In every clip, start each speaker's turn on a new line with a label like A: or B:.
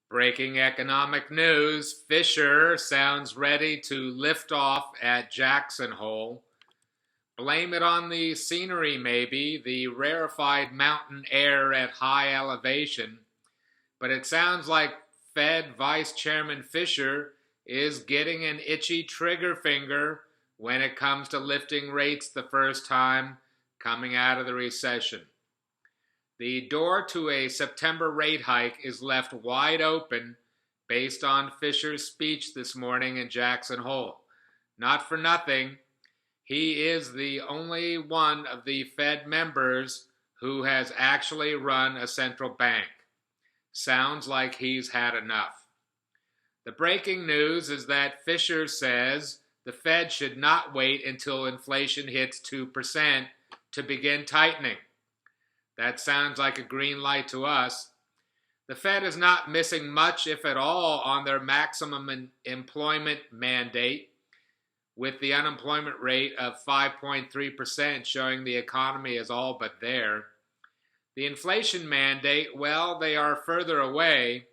A: Breaking economic news, Fischer sounds ready to lift off at Jackson Hole. Blame it on the scenery maybe, the rarefied mountain air at high elevation. But it sounds like Fed Vice Chairman Fischer is getting an itchy trigger finger when it comes to lifting rates the first time coming out of the recession. The door to a September rate hike is left wide open based on Fischer's speech this morning in Jackson Hole. Not for nothing, he is the only one of the Fed members who has actually run a central bank. Sounds like he's had enough. The breaking news is that Fischer says the Fed should not wait until inflation hits 2% to begin tightening. That sounds like a green light to us. The Fed is not missing much, if at all, on their maximum employment mandate, with the unemployment rate of 5.3% showing the economy is all but there. The inflation mandate, well, they are further away,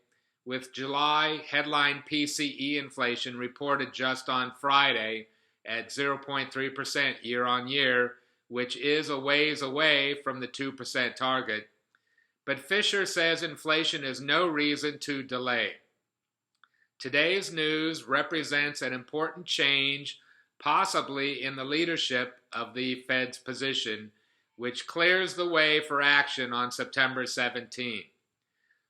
A: with July headline PCE inflation reported just on Friday at 0.3% year on year, which is a ways away from the 2% target. But Fischer says inflation is no reason to delay. Today's news represents an important change, possibly in the leadership of the Fed's position, which clears the way for action on September 17.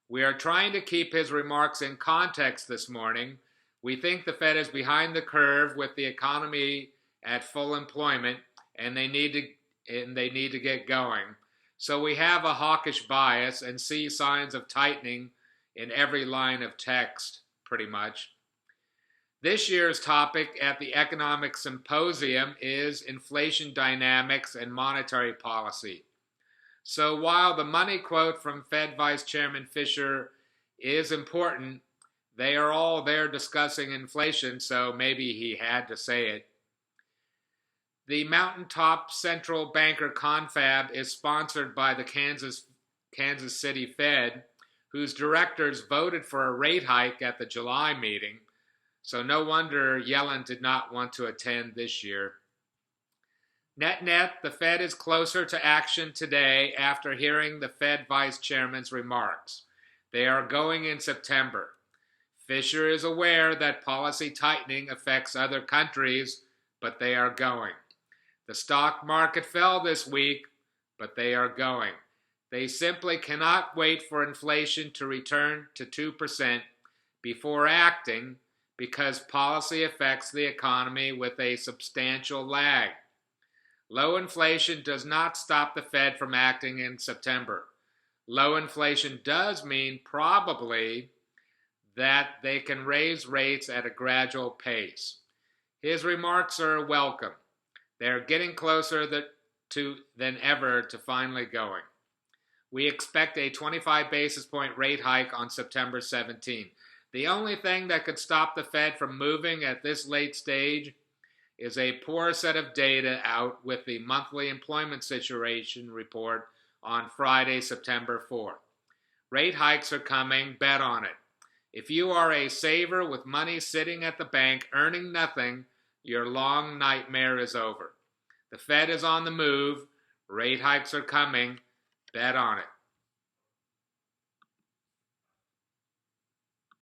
A: We are trying to keep his remarks in context this morning. We think the Fed is behind the curve with the economy at full employment, and they need to get going. So we have a hawkish bias and see signs of tightening in every line of text, pretty much. This year's topic at the Economic Symposium is inflation dynamics and monetary policy. So while the money quote from Fed Vice Chairman Fischer is important, they are all there discussing inflation, so maybe he had to say it. The Mountaintop Central Banker Confab is sponsored by the Kansas City Fed, whose directors voted for a rate hike at the July meeting, so no wonder Yellen did not want to attend this year. Net-net, the Fed is closer to action today after hearing the Fed Vice Chairman's remarks. They are going in September. Fischer is aware that policy tightening affects other countries, but they are going. The stock market fell this week, but they are going. They simply cannot wait for inflation to return to 2% before acting because policy affects the economy with a substantial lag. Low inflation does not stop the Fed from acting in September. Low inflation does mean probably that they can raise rates at a gradual pace. His remarks are welcome. They're getting closer than ever to finally going. We expect a 25 basis point rate hike on September 17. The only thing that could stop the Fed from moving at this late stage is a poor set of data out with the monthly employment situation report on Friday, September 4th. Rate hikes are coming, bet on it. If you are a saver with money sitting at the bank earning nothing, your long nightmare is over. The Fed is on the move. Rate hikes are coming. Bet on it.